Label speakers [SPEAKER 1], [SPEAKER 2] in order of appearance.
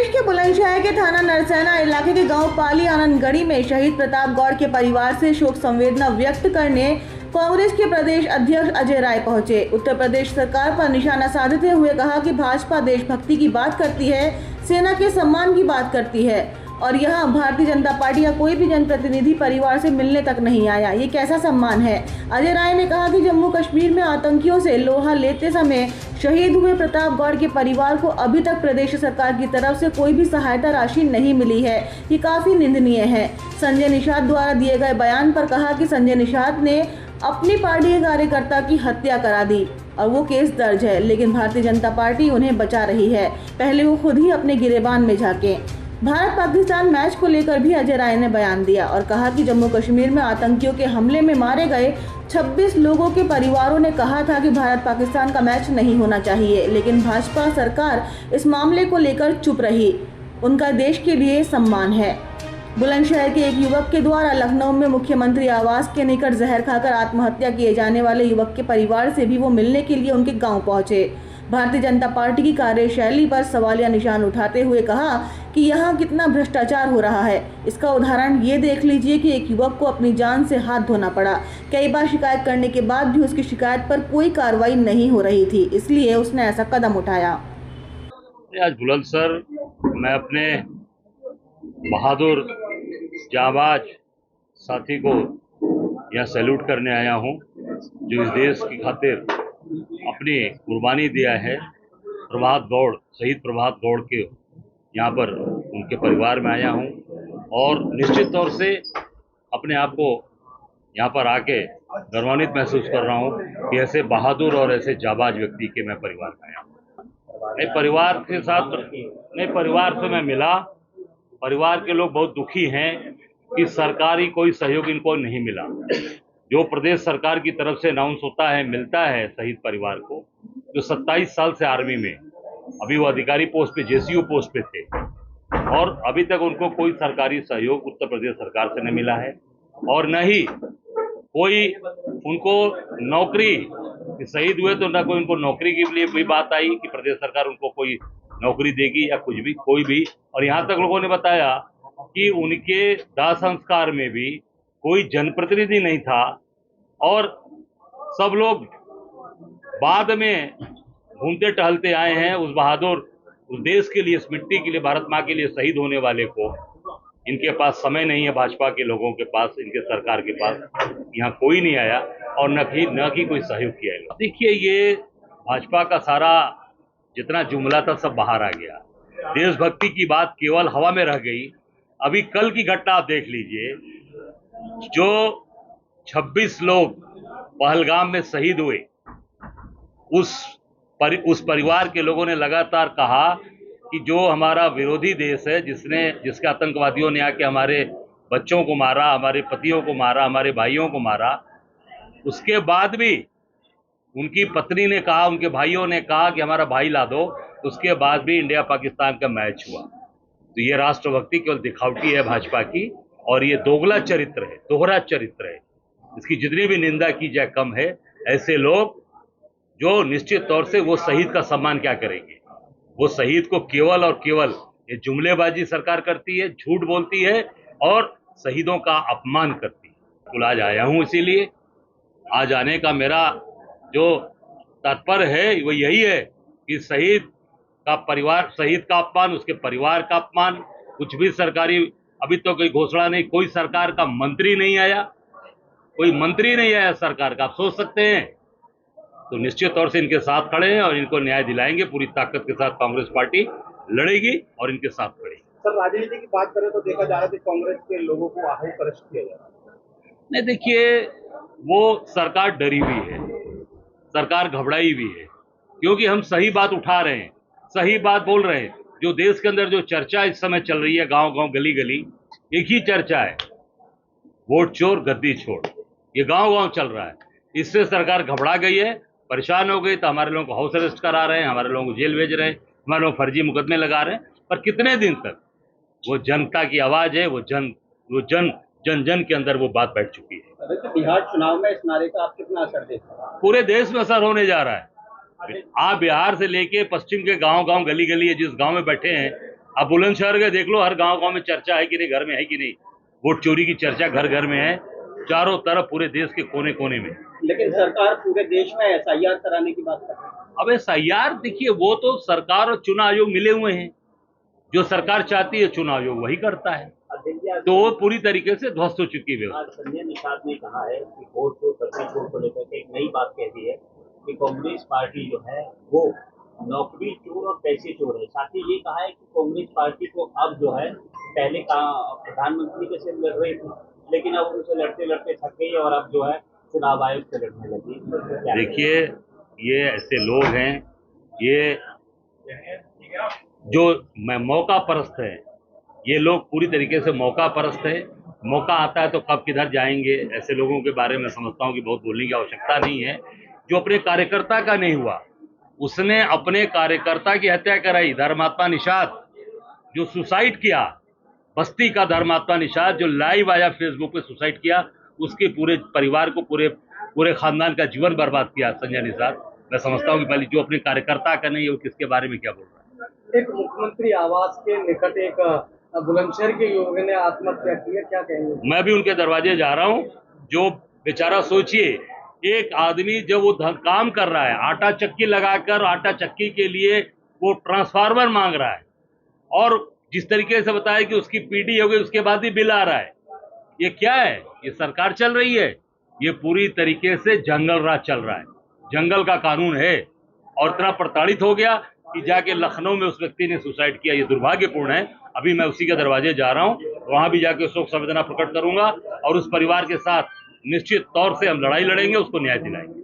[SPEAKER 1] प्रदेश के बुलंदशहर के थाना नरसैना इलाके के गांव पाली आनंदगढ़ी में शहीद प्रताप गौड़ के परिवार से शोक संवेदना व्यक्त करने कांग्रेस के प्रदेश अध्यक्ष अजय राय पहुंचे। उत्तर प्रदेश सरकार पर निशाना साधते हुए कहा कि भाजपा देशभक्ति की बात करती है, सेना के सम्मान की बात करती है और यहाँ भारतीय जनता पार्टी का कोई भी जनप्रतिनिधि परिवार से मिलने तक नहीं आया। ये कैसा सम्मान है। अजय राय ने कहा कि जम्मू कश्मीर में आतंकियों से लोहा लेते समय शहीद हुए प्रताप गौड़ के परिवार को अभी तक प्रदेश सरकार की तरफ से कोई भी सहायता राशि नहीं मिली है। ये काफी निंदनीय है। संजय निषाद द्वारा दिए गए बयान पर कहा कि संजय निषाद ने अपनी पार्टी के कार्यकर्ता की हत्या करा दी और वो केस दर्ज है, लेकिन भारतीय जनता पार्टी उन्हें बचा रही है। पहले वो खुद ही अपने गिरेबान में झांके। भारत पाकिस्तान मैच को लेकर भी अजय राय ने बयान दिया और कहा कि जम्मू कश्मीर में आतंकियों के हमले में मारे गए 26 लोगों के परिवारों ने कहा था कि भारत पाकिस्तान का मैच नहीं होना चाहिए, लेकिन भाजपा सरकार इस मामले को लेकर चुप रही। उनका देश के लिए सम्मान है। बुलंदशहर के एक युवक के द्वारा लखनऊ में मुख्यमंत्री आवास के निकट जहर खाकर आत्महत्या किए जाने वाले युवक के परिवार से भी वो मिलने के लिए उनके गांव पहुंचे। भारतीय जनता पार्टी की कार्यशैली पर सवालिया निशान उठाते हुए कहा कि यहाँ कितना भ्रष्टाचार हो रहा है। इसका उदाहरण ये देख लीजिए कि एक युवक को अपनी जान से हाथ धोना पड़ा। कई बार शिकायत करने के बाद भी उसकी शिकायत पर कोई कार्रवाई नहीं हो रही थी, इसलिए उसने ऐसा कदम उठाया।
[SPEAKER 2] आज बुलंदशहर मैं अपने बहादुर जाबाज साथी को यहाँ सैल्यूट करने आया हूँ, जो इस देश की खातिर अपनी कुर्बानी दिया है। प्रभात गौड़, शहीद प्रभात गौड़ के यहाँ पर उनके परिवार में आया हूँ और निश्चित तौर से अपने आप को यहाँ पर आके गौरवान्वित महसूस कर रहा हूँ कि ऐसे बहादुर और ऐसे जाबाज व्यक्ति के मैं परिवार में आया हूँ। नहीं, परिवार के साथ नहीं, परिवार से मैं मिला। परिवार के लोग बहुत दुखी हैं कि सरकारी कोई सहयोग इनको नहीं मिला। जो प्रदेश सरकार की तरफ से अनाउंस होता है, मिलता है शहीद परिवार को, जो 27 साल से आर्मी में, अभी वो अधिकारी पोस्ट पे, जेसीयू पोस्ट पे थे और अभी तक उनको कोई सरकारी सहयोग उत्तर प्रदेश सरकार से नहीं मिला है और न ही कोई उनको नौकरी, शहीद हुए तो ना कोई उनको नौकरी के लिए भी बात आई कि प्रदेश सरकार उनको कोई नौकरी देगी या कुछ भी, कोई भी। और यहाँ तक लोगों ने बताया कि उनके दाह संस्कार में भी कोई जनप्रतिनिधि नहीं था और सब लोग बाद में घूमते टहलते आए हैं। उस बहादुर, उस देश के लिए, इस मिट्टी के लिए, भारत माँ के लिए शहीद होने वाले को इनके पास समय नहीं है। भाजपा के लोगों के पास, इनके सरकार के पास यहाँ कोई नहीं आया और न कि कोई सहयोग किया है। देखिए, ये भाजपा का सारा जितना जुमला था सब बाहर आ गया। देशभक्ति की बात केवल हवा में रह गई। अभी कल की घटना आप देख लीजिए, जो 26 लोग पहलगाम में शहीद हुए, उस परिवार के लोगों ने लगातार कहा कि जो हमारा विरोधी देश है, जिसके आतंकवादियों ने आके हमारे बच्चों को मारा, हमारे पतियों को मारा, हमारे भाइयों को मारा, उसके बाद भी उनकी पत्नी ने कहा, उनके भाइयों ने कहा कि हमारा भाई ला दो, उसके बाद भी इंडिया पाकिस्तान का मैच हुआ। तो ये राष्ट्रभक्ति केवल दिखावटी है भाजपा की और ये दोगला चरित्र है, दोहरा चरित्र है। इसकी जितनी भी निंदा की जाए कम है। ऐसे लोग जो निश्चित तौर से वो शहीद का सम्मान क्या करेंगे। वो शहीद को केवल और केवल ये जुमलेबाजी सरकार करती है, झूठ बोलती है और शहीदों का अपमान करती है। तो आज आया हूँ, इसीलिए आज आने का मेरा जो तात्पर्य है वो यही है कि शहीद का परिवार, शहीद का अपमान, उसके परिवार का अपमान, कुछ भी सरकारी अभी तो कोई घोषणा नहीं, कोई सरकार का मंत्री नहीं आया, कोई मंत्री नहीं आया सरकार का। आप सोच सकते हैं। तो निश्चित तौर से इनके साथ खड़े हैं और इनको न्याय दिलाएंगे। पूरी ताकत के साथ कांग्रेस पार्टी लड़ेगी और इनके साथ खड़ेगी।
[SPEAKER 3] सर, राजनीति की बात करें तो देखा जा रहा है कि कांग्रेस के लोगों को आहू अरेस्ट किया जा रहा है।
[SPEAKER 2] नहीं, देखिए, वो सरकार डरी हुई है, सरकार घबराई हुई है, क्योंकि हम सही बात उठा रहे हैं, सही बात बोल रहे हैं। जो देश के अंदर जो चर्चा इस समय चल रही है, गांव गांव, गली गली, एक ही चर्चा है, वोट चोर गद्दी छोड़। ये गांव गांव चल रहा है। इससे सरकार घबरा गई है, परेशान हो गई। तो हमारे लोगों को हाउस अरेस्ट करा रहे हैं, हमारे लोगों को जेल भेज रहे हैं, हमारे लोग फर्जी मुकदमे लगा रहे हैं। पर कितने दिन तक? वो जनता की आवाज है, वो जन के अंदर वो बात बैठ चुकी है।
[SPEAKER 3] तो बिहार चुनाव में इस नारे का आप कितना असर देखते हैं?
[SPEAKER 2] पूरे देश में असर होने जा रहा है। आप बिहार से लेके पश्चिम के गांव गांव, गली गली, जिस गांव में बैठे हैं, आप बुलंदशहर के देख लो, हर गांव में चर्चा है कि नहीं, घर में है कि नहीं, वोट चोरी की चर्चा घर घर में है, चारों तरफ पूरे देश के कोने कोने में।
[SPEAKER 3] लेकिन सरकार पूरे देश में एसआईआर कराने की बात कर रही है।
[SPEAKER 2] अब एसआईआर देखिए, वो तो सरकार और चुनाव आयोग मिले हुए हैं, जो सरकार चाहती है चुनाव आयोग वही करता है, तो वो पूरी तरीके से ध्वस्त हो चुकी है।
[SPEAKER 4] आज संजय निषाद ने कहा है कि वोट को लेकर एक नई बात कह दी है कि कांग्रेस पार्टी जो है वो नौकरी चोर और पैसे चोर है। साथ ही ये कहा है कि कांग्रेस पार्टी को अब जो है, पहले प्रधानमंत्री के से लड़ रही थी, लेकिन अब उनसे लड़ते लड़ते थक गई और अब जो है चुनाव आयोग से लड़ने लगी।
[SPEAKER 2] देखिए, ये ऐसे लोग हैं, ये जो मौका परस्त है, ये लोग पूरी तरीके से मौका परस्त है। मौका आता है तो कब किधर जाएंगे, ऐसे लोगों के बारे में समझता हूँ कि बहुत बोलने की आवश्यकता नहीं है। जो अपने कार्यकर्ता का नहीं हुआ, उसने अपने कार्यकर्ता की हत्या कराई। धर्मात्मा निषाद जो सुसाइड किया, बस्ती का धर्मात्मा निषाद जो लाइव आया फेसबुक पे सुसाइड किया, उसके पूरे परिवार को, पूरे खानदान का जीवन बर्बाद किया संजय निषाद। मैं समझता हूँ कि पहले जो अपने कार्यकर्ता का नहीं है वो किसके बारे में क्या बोल रहा है।
[SPEAKER 3] एक मुख्यमंत्री आवास के निकट एक बुलंदशहर के युवक ने आत्महत्या की है, क्या कहेंगे?
[SPEAKER 2] मैं भी उनके दरवाजे जा रहा हूँ। जो बेचारा, सोचिए, एक आदमी जब वो काम कर रहा है, आटा चक्की लगाकर आटा चक्की के लिए वो ट्रांसफार्मर मांग रहा है, और जिस तरीके से बताया कि उसकी पीडी हो गई, उसके बाद ही बिल आ रहा है। ये क्या है? ये सरकार चल रही है, ये पूरी तरीके से जंगल राज चल रहा है, जंगल का कानून है। और इतना प्रताड़ित हो गया कि जाके लखनऊ में उस व्यक्ति ने सुसाइड किया। ये दुर्भाग्यपूर्ण है। अभी मैं उसी के दरवाजे जा रहा हूँ, वहां भी जाके शोक संवेदना प्रकट करूंगा और उस परिवार के साथ निश्चित तौर से हम लड़ाई लड़ेंगे, उसको न्याय दिलाएंगे।